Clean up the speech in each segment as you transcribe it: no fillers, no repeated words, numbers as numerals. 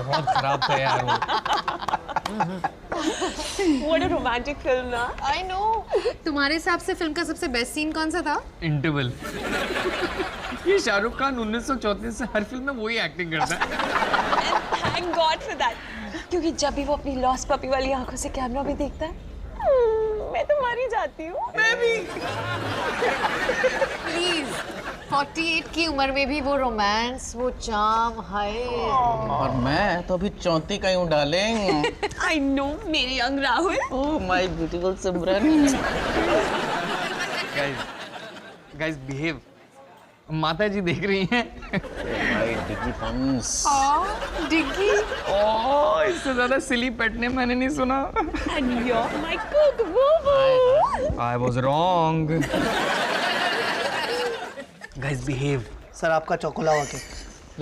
बहुत खराब था यार वो। What a romantic film, ना? I know. तुम्हारे हिसाब से फिल्म का सबसे बेस्ट सीन कौन सा था? इंटरवल। ये शाहरुख खान 1934 से हर फिल्म में वही एक्टिंग करता है। Thank God for that. क्योंकि जब भी वो अपनी लॉस्ट पपी वाली आंखों से कैमरा में देखता है, मैं तो मर ही जाती हूँ। मैं भी। Please, 48 की उम्र में भी वो रोमांस, वो चार्म, हाय। और मैं तो अभी 34 का ही हूँ डार्लिंग। I know, मेरे young Rahul. Oh my beautiful Simran. Guys behave. माता जी देख रही हैं। माय डिग्गी पंस। डिग्गी। ओह, इससे ज्यादा सिली पेट ने मैंने नहीं सुना। And you're my cook, boo-boo. I was wrong. Guys, behave. Sir आपका चोकोलावा के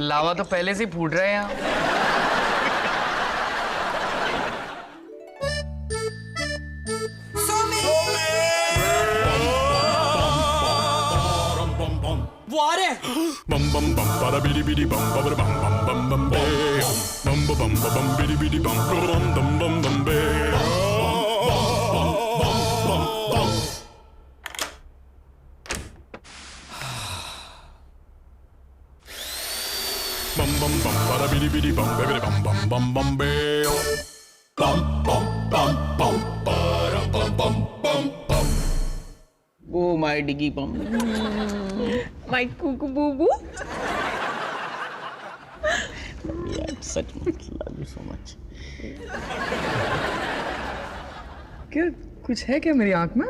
लावा तो पहले से ही फूट रहा है यहाँ। वो आ रहे हैं। bum bum bum para bidi bidi bum bum bum bum bum bum bum bum bum bum bidi bidi bum bum bum bum bum bum bum bum para bidi bidi bum bidi bum bum bum bum bum bum bum bum para bum bum bum bum oh my डिग्गी puns. My cuckoo boo-boo. यार सच में love you so much. क्या कुछ है क्या मेरी आंख में?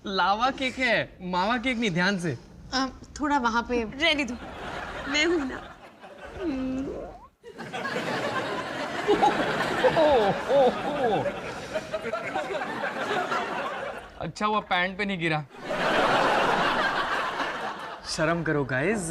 लावा केक है, मावा केक नहीं, ध्यान से। थोड़ा वहाँ पे रहने दो, मैं हूँ ना। अच्छा हुआ पैंट पे नहीं गिरा। शर्म करो गाइस,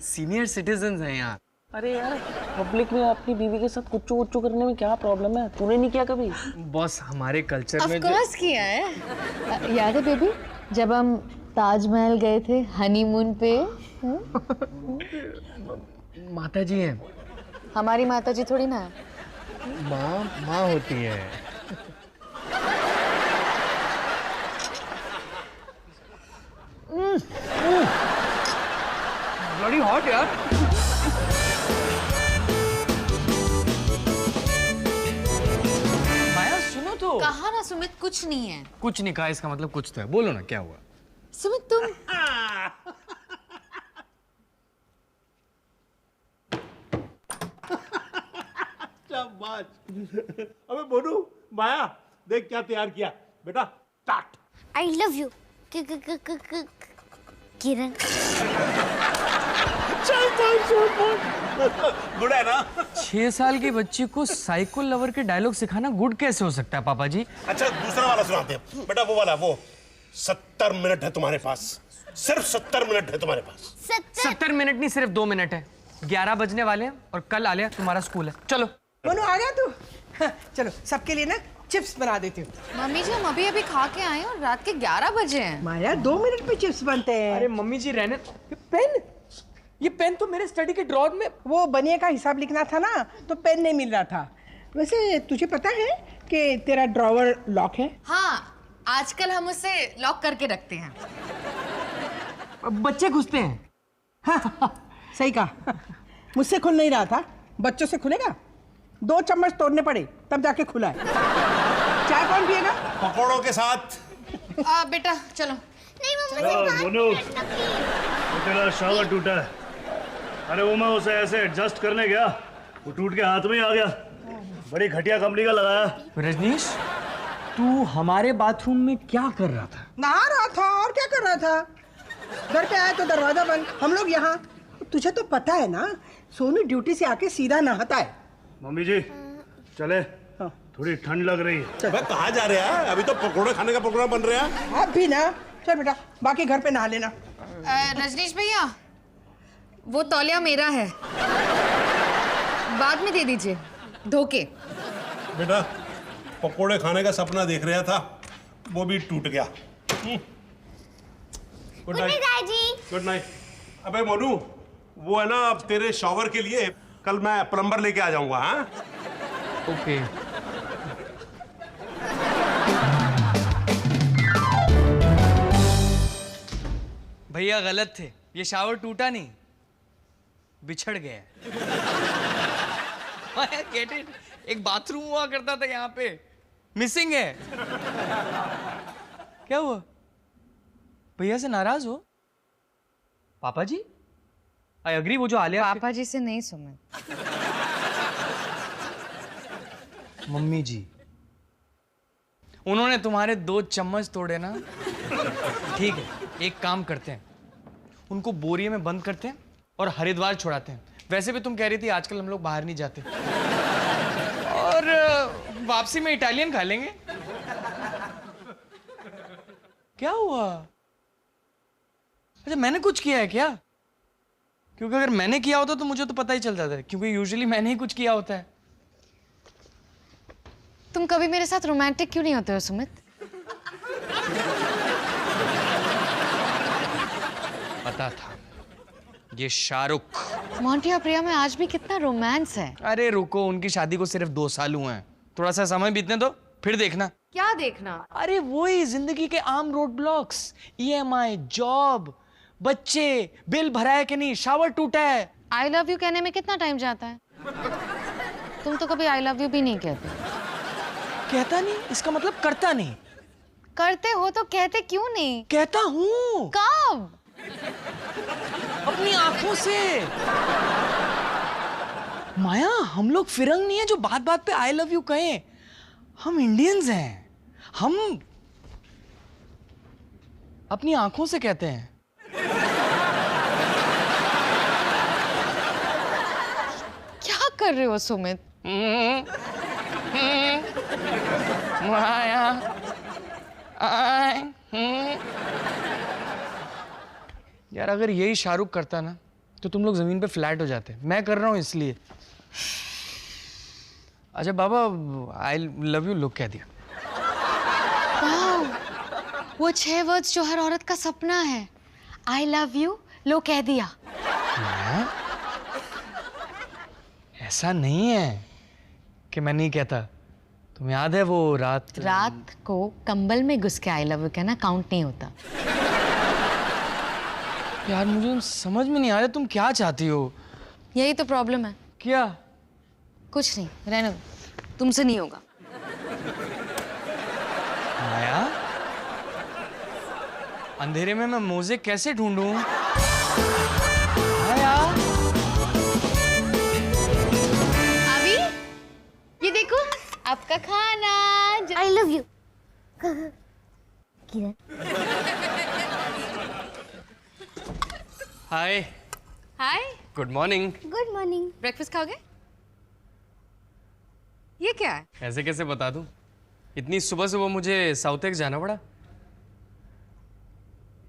सीनियर सिटीजन्स हैं यहाँ। अरे यार पब्लिक में अपनी बीवी के साथ कुच्चू कुच्चू करने में क्या प्रॉब्लम है? तूने नहीं किया कभी? बॉस हमारे कल्चर में ऑफ कोर्स किया है। याद है बेबी जब हम ताजमहल गए थे हनीमून पे? माता जी हैं। हमारी माता जी थोड़ी ना है। माँ होती है। ब्लडी हॉट यार। माया सुनो तो। कहा ना सुमित कुछ नहीं है। कुछ नहीं कहा इसका मतलब कुछ तो है। बोलो ना क्या हुआ? सुमित तुम शाबाश। अबे बोनू माया देख क्या तैयार किया बेटा। Start. I love you. Kiran. Good है ना? 6 साल की बच्ची को साइकिल लवर के डायलॉग सिखाना गुड कैसे हो सकता है पापा जी? अच्छा दूसरा वाला सुनाते हैं बेटा। वो वाला वो 70 मिनट है तुम्हारे पास, सिर्फ 70 मिनट है तुम्हारे पास। 70 मिनट नहीं, सिर्फ 2 मिनट है। 11 बजने वाले हैं और कल आलिया तुम्हारा स्कूल है। चलो मनु आ गया तू? हाँ, चलो सबके लिए ना चिप्स बना देती हूँ। मम्मी जी हम अभी अभी खा के आए हैं और रात के 11 बजे हैं। माया 2 मिनट में चिप्स बनते हैं। अरे मम्मी जी रहने। ये पेन तो मेरे स्टडी के ड्रॉर में। वो बनिए का हिसाब लिखना था ना तो पेन नहीं मिल रहा था। वैसे तुझे पता है कि तेरा ड्रॉवर लॉक है? हाँ आजकल हम उसे लॉक करके रखते हैं। बच्चे घुसते हैं। सही कहा। मुझसे खुल नहीं रहा था, बच्चों से खुलेगा? 2 चम्मच तोड़ने पड़े तब जाके खुला है। चाय कौन पिएगा? पकौड़ों के साथ। बेटा चलो। नहीं मोनू, वो तेरा शावर टूटा है। अरे वो मैं उसे ऐसे एडजस्ट करने गया, वो टूट के हाथ में ही आ गया। बड़ी घटिया कंपनी का लगाया। रजनीश तू हमारे बाथरूम में क्या कर रहा था? नहा रहा था और क्या कर रहा था? घर पे आया तो दरवाजा बंद, हम लोग यहाँ। तुझे तो पता है ना सोनू ड्यूटी से आके सीधा नहाता है। मम्मी जी चले, थोड़ी ठंड लग रही है। मैं कहाँ जा रहे हैं? अभी तो पकौड़े खाने का प्रोग्राम बन रहा है। आप भी ना चल बेटा, बाकी घर पे नहा लेना। रजनीश भैया वो तौलिया मेरा है, बाद में दे दीजिए धोके। बेटा पकौड़े खाने का सपना देख रहा था, वो भी टूट गया। Good night good night. अबे मोनू, वो है ना, अब तेरे शॉवर के लिए कल मैं प्लम्बर लेके आ जाऊंगा। हाँ ओके। भैया गलत थे, ये शावर टूटा नहीं, बिछड़ गया। गेट इट, एक बाथरूम हुआ करता था यहाँ पे, मिसिंग है। क्या हुआ? भैया से नाराज हो? पापा जी? आई अग्री, वो जो आलिया पापा जी से नहीं सुमित, मम्मी जी, उन्होंने तुम्हारे 2 चम्मच तोड़े ना। ठीक है, एक काम करते हैं, उनको बोरिये में बंद करते हैं और हरिद्वार छुड़ाते हैं। वैसे भी तुम कह रही थी आजकल हम लोग बाहर नहीं जाते, और वापसी में इटालियन खा लेंगे। क्या हुआ? अच्छा, मैंने कुछ किया है क्या? क्योंकि अगर मैंने किया होता तो मुझे तो पता ही चल जाता है, क्योंकि यूजुअली मैंने ही कुछ किया होता है। तुम कभी मेरे साथ रोमांटिक क्यों नहीं होते हो सुमित? पता था, ये शाहरुख। मोंटी और प्रिया में आज भी कितना रोमांस है। अरे रुको, उनकी शादी को सिर्फ 2 साल हुए हैं, थोड़ा सा समय बीतने दो, फिर देखना। क्या देखना? अरे वही जिंदगी के आम रोड ब्लॉक्स, EMI, जॉब, बच्चे, बिल भरा है कि नहीं, शावर टूटा है। आई लव यू कहने में कितना टाइम जाता है? तुम तो कभी आई लव यू भी नहीं कहते। कहता नहीं, इसका मतलब करता नहीं। करते हो तो कहते क्यों नहीं? कहता हूँ। कब? अपनी आंखों से। माया, हम लोग फिरंग नहीं है जो बात बात पे आई लव यू कहें। हम इंडियंस हैं, हम अपनी आंखों से कहते हैं। क्या कर रहे हो सुमित? माया, यार अगर यही शाहरुख करता ना तो तुम लोग जमीन पे फ्लैट हो जाते। मैं कर रहा हूं इसलिए। अच्छा बाबा, आई लव यू लुक कह दिया। वाओ, वो 6 वर्ड्स जो हर औरत का सपना है। आई लव यू लो कह दिया। ऐसा नहीं है कि मैं नहीं कहता। तुम्हें याद है वो रात को कंबल में घुस के आई लव यू कहना काउंट नहीं होता। यार मुझे समझ में नहीं आ रहा तुम क्या चाहती हो। यही तो प्रॉब्लम है। क्या? कुछ नहीं, रहने दो, तुमसे नहीं होगा। माया, अंधेरे में मैं मोजे कैसे ढूंढूं? माया, अभी ये देखो आपका खाना। आई love you Kiran. Hi. Hi, good morning. Good morning. Breakfast खाओगे? ये क्या है? ऐसे कैसे बता दूं? इतनी सुबह सुबह मुझे साउथ एक्स जाना पड़ा।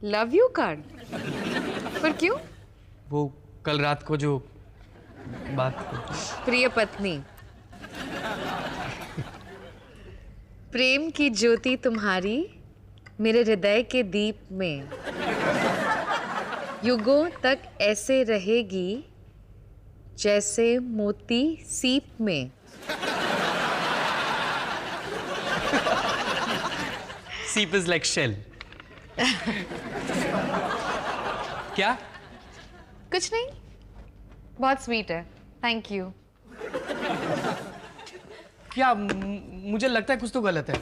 Love you card? पर क्यों? वो कल रात को जो बात। प्रिय पत्नी, प्रेम की ज्योति तुम्हारी मेरे हृदय के दीप में युगों तक ऐसे रहेगी जैसे मोती सीप में। सीप इज लाइक शेल। क्या? कुछ नहीं, बहुत स्वीट है, थैंक यू। क्या? मुझे लगता है कुछ तो गलत है।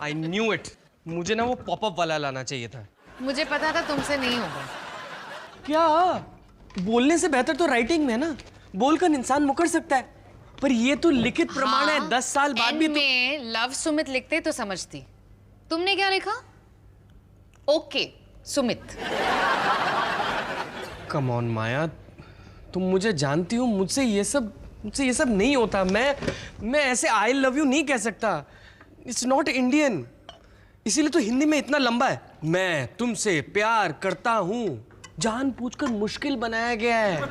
I knew it. मुझे ना वो पॉपअप वाला लाना चाहिए था। मुझे पता था तुमसे नहीं होगा। क्या? बोलने से बेहतर तो राइटिंग में ना, बोलकर इंसान मुकर सकता है, पर ये तो लिखित प्रमाण है। 10 साल बाद भी में लव सुमित लिखते तो समझती। तुमने क्या लिखा? ओके सुमित। कम ऑन माया, तुम मुझे जानती हो, मुझसे ये सब नहीं होता। मैं ऐसे आई लव यू नहीं कह सकता। It's not Indian. इसीलिए तो हिंदी में इतना लंबा है। मैं तुमसे प्यार करता हूं जानबूझकर मुश्किल बनाया गया है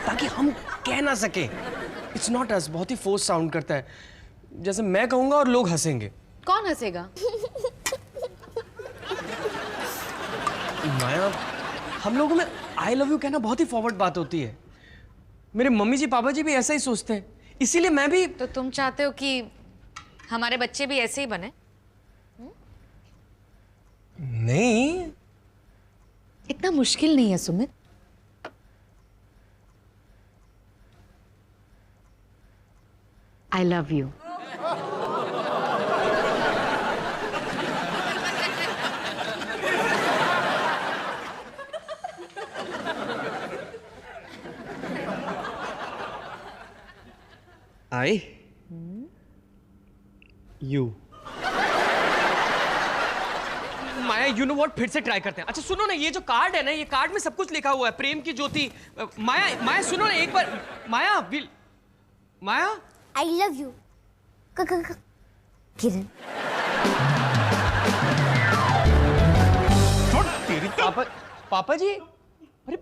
ताकि हम कह ना सके। It's not us. बहुत ही फोर्स साउंड करता है, जैसे मैं कहूंगा और लोग हंसेंगे। कौन हंसेगा? माया, हम लोगों में आई लव यू कहना बहुत ही फॉरवर्ड बात होती है। मेरे मम्मी जी पापा जी भी ऐसा ही सोचते हैं, इसीलिए मैं भी। तो तुम चाहते हो कि हमारे बच्चे भी ऐसे ही बने? नहीं, इतना मुश्किल नहीं है सुमित। आई love you. I you. Maya, you know what, फिर से ट्राई करते हैं। अच्छा सुनो ना, ये जो कार्ड है ना, ये कार्ड में सब कुछ लिखा हुआ है, प्रेम की ज्योति। माया माया सुनो ना एक बार। माया माया, आई लव यू किरण। पापा पापा जी, अरे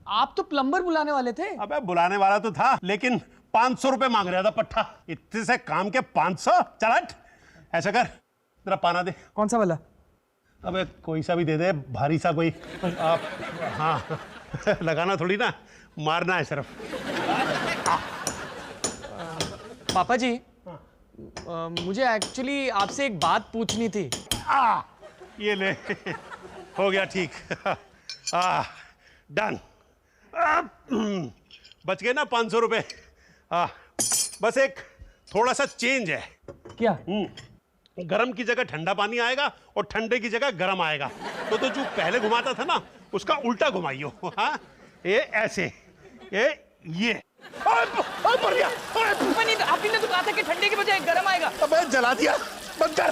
आप तो प्लम्बर बुलाने वाले थे। अबे बुलाने वाला तो था, लेकिन 500 रुपए मांग रहा था पट्टा। इतने से काम के 500? चल हट। ऐसा कर, तेरा पाना दे। कौन सा वाला? अबे कोई सा भी दे दे, भारी सा कोई। आप हाँ लगाना थोड़ी ना, मारना है सिर्फ। पापा जी, मुझे एक्चुअली आपसे एक बात पूछनी थी। ये ले, हो गया ठीक। डन। बच गए ना 500 रुपए। बस एक थोड़ा सा चेंज है। क्या? गरम की जगह ठंडा पानी आएगा और ठंडे की जगह गरम आएगा। तो जो पहले घुमाता था ना, उसका उल्टा घुमाइयो। हाँ, ये ऐसे, ये मर गया। आपने तो कहा था कि ठंडे की बजाय गरम आएगा। अबे जला दिया, बंद कर।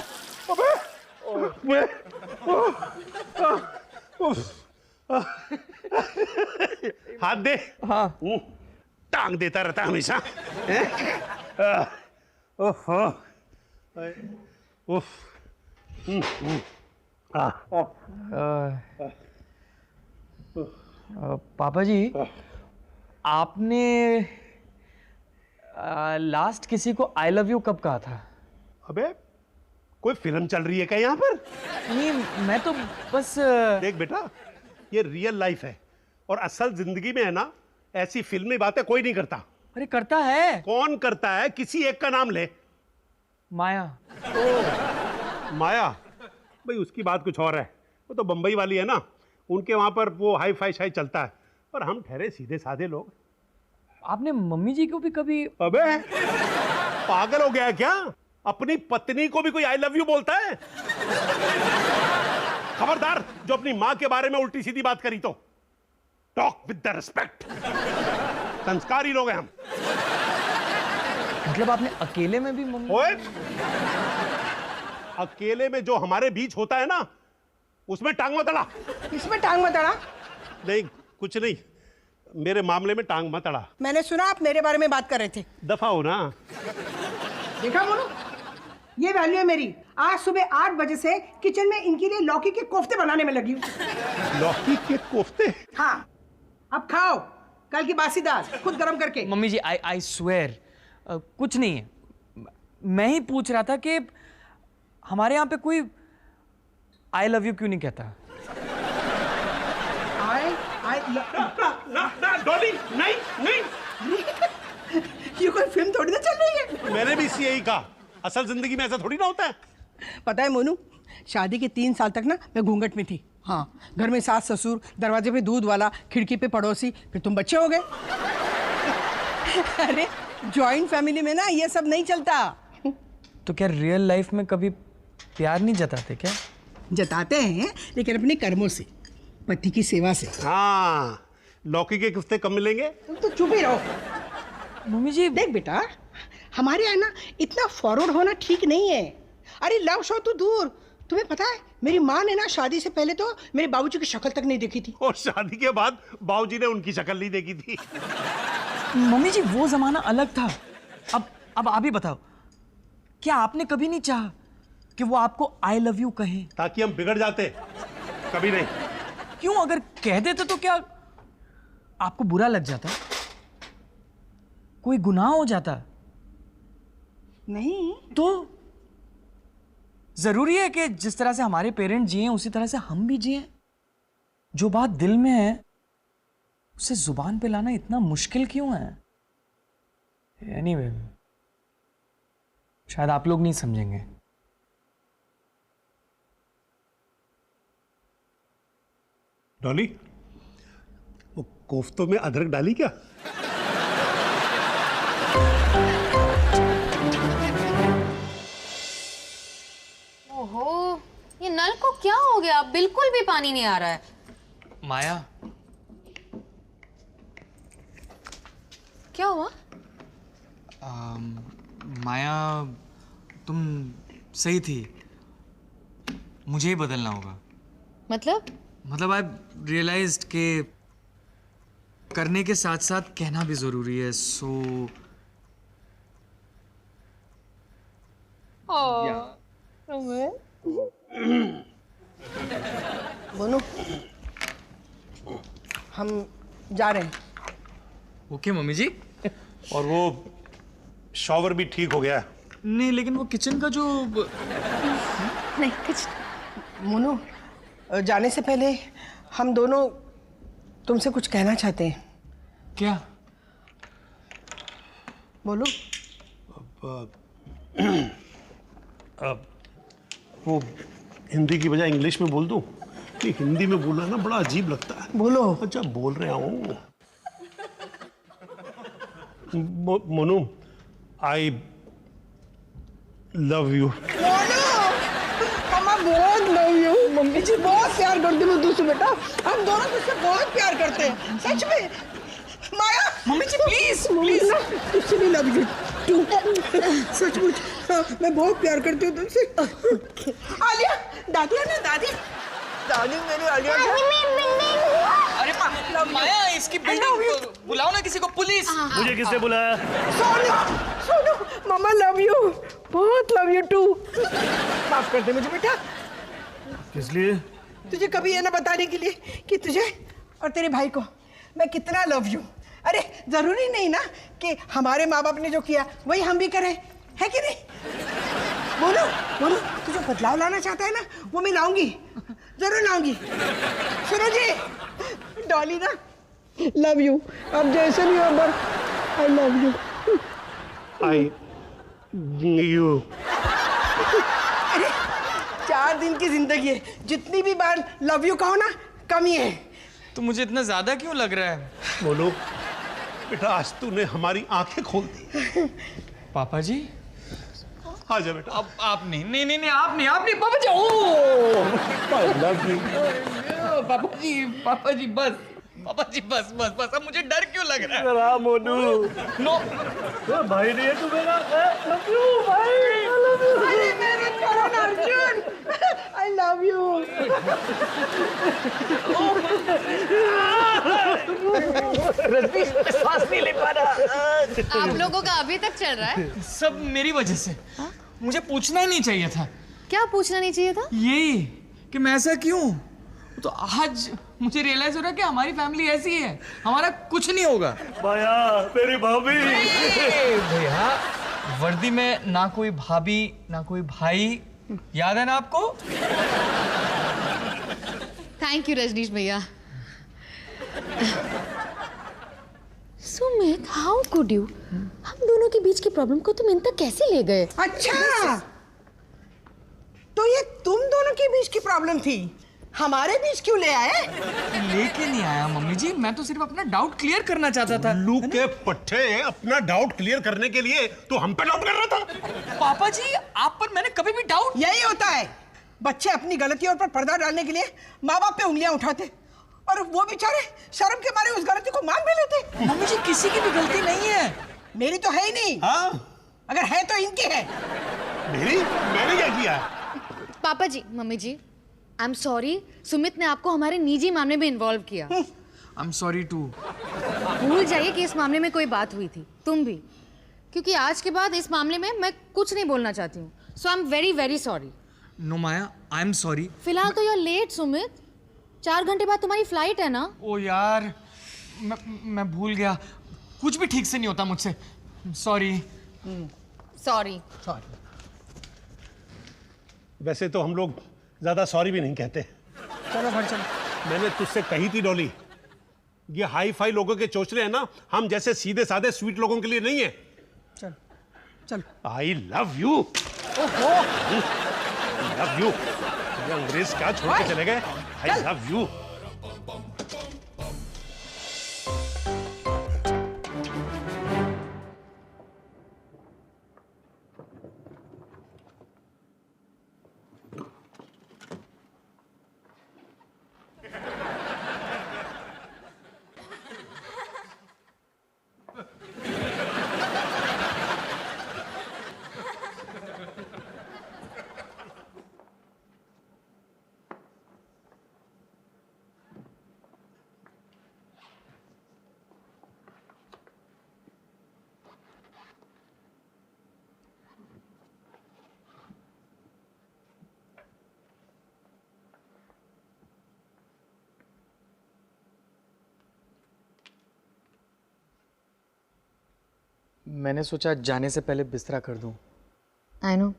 अबे हाथ दे। हाँ, टांग देता रहता हमेशा। ओहो, उफ। पापा जी, आपने लास्ट किसी को आई लव यू कब कहा था? अबे कोई फिल्म चल रही है क्या यहाँ पर? नहीं, मैं तो बस देख बेटा, ये रियल लाइफ है और असल जिंदगी में है ना, ऐसी फिल्मी बातें कोई नहीं करता। अरे करता है। कौन करता है? किसी एक का नाम ले। माया। माया? भाई उसकी बात कुछ और है, वो तो बंबई वाली है ना, उनके वहां पर वो हाई फाई शाई चलता है, पर हम ठहरे सीधे साधे लोग। आपने मम्मी जी को भी कभी? अबे पागल हो गया है क्या? अपनी पत्नी को भी कोई आई लव यू बोलता है? खबरदार, जो अपनी मां के बारे में उल्टी सीधी बात करी तो। Talk with the respect. संस्कारी लोग हैं हम। मतलब आपने अकेले में भी मम्मी? ओए, अकेले में जो हमारे बीच होता है ना, उसमें टांग मत अड़ा। इसमें टांग मत अड़ा। नहीं, कुछ नहीं, मेरे मामले में टांग मत अड़ा। मैंने सुना आप मेरे बारे में बात कर रहे थे। दफा हो ना। देखा बोलो, ये वैल्यू है मेरी। आज सुबह 8 बजे से किचन में इनके लिए लौकी के कोफ्ते बनाने में लगी हूँ। लौकी के कोफ्ते? हाँ, अब खाओ कल की बासी दाल खुद गरम करके। मम्मी जी, आई स्वेयर कुछ नहीं है। मैं ही पूछ रहा था कि हमारे यहाँ पे कोई आई लव यू क्यों नहीं कहता? डॉली, नहीं नहीं। ये कोई फिल्म थोड़ी ना चल रही है। मैंने भी यही कहा, असल जिंदगी में ऐसा थोड़ी ना होता है। पता है मोनू, शादी के 3 साल तक ना मैं घूंघट में थी। हाँ, घर में सास ससुर, दरवाजे पे दूध वाला, खिड़की पे पड़ोसी, फिर तुम बच्चे हो गए। अरे जॉइंट फैमिली में ना ये सब नहीं चलता। तो क्या रियल लाइफ में कभी प्यार नहीं जताते क्या? जताते हैं, लेकिन अपने कर्मों से, पति की सेवा से। हाँ, लौकी के कोफ्ते कब मिलेंगे? तुम तो चुप ही रहो। मम्मी जी, देख बेटा, हमारे यहाँ ना इतना फॉरवर्ड होना ठीक नहीं है। अरे लव शो तो दूर, तुम्हें पता है मेरी माँ ने ना शादी से पहले तो मेरे बाबूजी की शक्ल तक नहीं देखी थी। और शादी के बाद बाबूजी ने उनकी शक्ल नहीं देखी थी। मम्मी जी, वो जमाना अलग था। अब आप ही बताओ, क्या आपने कभी नहीं चाहा कि वो आपको आई लव यू कहे? ताकि हम बिगड़ जाते? कभी नहीं। क्यों? अगर कह देते तो क्या आपको बुरा लग जाता? कोई गुनाह हो जाता? नहीं तो जरूरी है कि जिस तरह से हमारे पेरेंट्स जिए उसी तरह से हम भी जिए? जो बात दिल में है उसे जुबान पे लाना इतना मुश्किल क्यों है? एनीवे, शायद आप लोग नहीं समझेंगे। डॉली, वो कोफ्तों में अदरक डाली क्या? ओहो, ये नल को क्या हो गया? बिल्कुल भी पानी नहीं आ रहा है। माया, क्या हुआ? माया, तुम सही थी, मुझे ही बदलना होगा। मतलब आई रियलाइज्ड कि करने के साथ साथ कहना भी जरूरी है। सो बोलो, हम जा रहे हैं। ओके मम्मी जी। और वो शॉवर भी ठीक हो गया है। नहीं, लेकिन वो किचन का जो नहीं कुछ। मोनू, जाने से पहले हम दोनों तुमसे कुछ कहना चाहते हैं। क्या? बोलो। वो हिंदी की बजाय इंग्लिश में बोल दूं? कि हिंदी में बोलना ना बड़ा अजीब लगता है। बोलो। अच्छा, बोल रहा हूँ। Monu, I love you. मम्मा बहुत लव यू। मम्मी जी बहुत प्यार करती हूँ तुझसे बेटा। हम दोनों तुझसे बहुत प्यार करते हैं, सच में। माया, मम्मी जी प्लीज प्लीज ना, तुझसे भी लव यू टू। सचमुच मैं बहुत प्यार करती हूँ तुमसे। आलिया, दादी है ना, दादी दादी मेरी आलिया। अरे माया, इसकी बिल्डिंग बुलाओ ना किसी को, पुलिस। मुझे किसने बुलाया? सोनू, सोनू, मम्मा लव यू, बहुत लव यू टू। माफ कर दे मुझे बेटा। किस लिए? तुझे कभी ये ना बताने के लिए कि तुझे और तेरे भाई को मैं कितना लव यू। अरे जरूरी नहीं ना कि हमारे माँ बाप ने जो किया वही हम भी करें, है कि नहीं? बोलो बोलो, तू जो बदलाव लाना चाहता है ना वो मैं लाऊंगी, जरूर लाऊंगी। सुनो जी, डॉली ना लव यू। अब जैसे भी हो but I love you. I you. अरे 4 दिन की जिंदगी है, जितनी भी बार लव यू कहो ना कम ही है। तो मुझे इतना ज्यादा क्यों लग रहा है? बोलो बेटा, आज तूने हमारी आंखें खोल दी। पापा जी, आ जा बेटा। अब आप नहीं, नहीं नहीं नहीं, आप नहीं पापा जी। ओ पापा जी बस, पापा जी बस बस बस। अब मुझे डर क्यों लग रहा है? मोनू, नो, भाई नहीं है तू मेरा। लव यू भाई, लव यू। अरे मेरे करण अर्जुन, आई लव यू। सांस नहीं ले पा रहा। आप लोगों का अभी तक चल रहा है? सब मेरी वजह से। मुझे पूछना ही नहीं चाहिए था। क्या पूछना नहीं चाहिए था? यही कि मैं ऐसा क्यों। तो आज मुझे रियलाइज हो रहा है कि हमारी फैमिली ऐसी है, हमारा कुछ नहीं होगा। माया, मेरी भाभी। भैया, वर्दी में ना कोई भाभी ना कोई भाई, याद है ना आपको? थैंक यू रजनीश भैया। Sumit, how could you? हम दोनों के बीच की प्रॉब्लम को तुम इन तक कैसे ले गए? अच्छा, तो ये तुम दोनों के बीच की प्रॉब्लम थी, हमारे बीच क्यों ले आए? लेके नहीं आया मम्मी जी, मैं तो सिर्फ अपना डाउट क्लियर करना चाहता था। लू के पट्टे, अपना डाउट क्लियर करने के लिए तो हम पे डाउट कर रहा था। पापा जी, आप पर मैंने कभी भी डाउट। यही होता है, बच्चे अपनी गलतियों पर पर्दा डालने के लिए माँ बाप पे उंगलियां उठाते और वो बेचारे शर्म के मारे उस गलती को मान भी लेते। मम्मी जी, किसी की भी गलती नहीं है। मेरी तो है ही नहीं। हाँ? अगर है तो इनकी है। मेरी? मैंने क्या किया? पापा जी, मम्मी जी, आई एम सॉरी, सुमित ने आपको हमारे निजी मामले में इन्वॉल्व किया। I am sorry too. भूल जाइए कि इस मामले में कोई बात हुई थी, तुम भी, क्योंकि आज के बाद इस मामले में मैं कुछ नहीं बोलना चाहती हूँ। So I am very very sorry. No Maya, I am sorry. फिलहाल तो यू आर लेट सुमित, 4 घंटे बाद तुम्हारी फ्लाइट है ना। ओ यार, मैं भूल गया, कुछ भी ठीक से नहीं होता मुझसे। सॉरी। सॉरी। वैसे तो हम लोग ज्यादा सॉरी भी नहीं कहते। चलो घर चलो। मैंने तुझसे कही थी डॉली, ये हाई फाई लोगों के चोचले हैं ना, हम जैसे सीधे साधे स्वीट लोगों के लिए नहीं है। चल चल। आई लव यू। ओहो, लव यू। ये अंग्रेज क्या छोड़ के चले गए? आई लव यू। मैंने सोचा जाने से पहले बिस्तरा कर दूं। I know.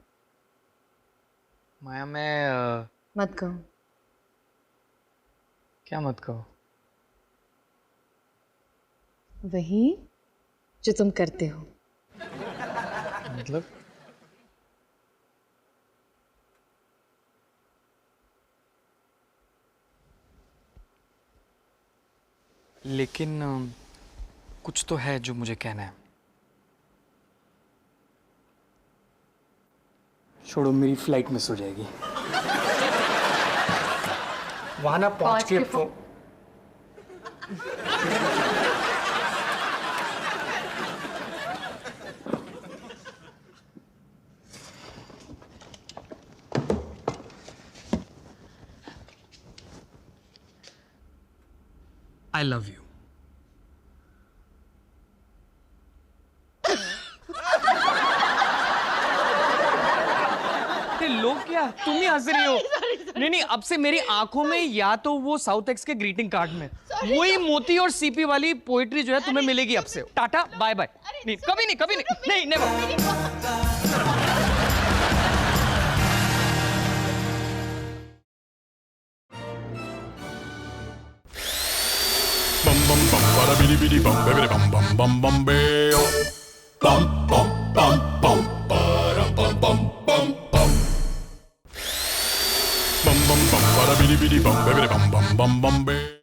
माया मैं मत कहो। क्या मत कहो? वही जो तुम करते हो। मतलब लेकिन कुछ तो है जो मुझे कहना है। छोड़ो, मेरी फ्लाइट मिस हो जाएगी। वहां ना पहुंच के I love you. लोग क्या, तुम ही हंस रही हो? नहीं नहीं, अब से मेरी आंखों में या तो वो साउथ एक्स के ग्रीटिंग कार्ड में वही मोती और सीपी वाली पोएट्री जो है तुम्हें मिलेगी अब से। Tata bye bye. नहीं कभी नहीं, कभी नहीं, नहीं never. Bum bum bum bada bidi bidi bum bidi bum bum bum bum beo. Bum bum bum bum bada bum bum bum bum. Bum bum bum bada bidi bidi bum bidi bum bum bum bum beo.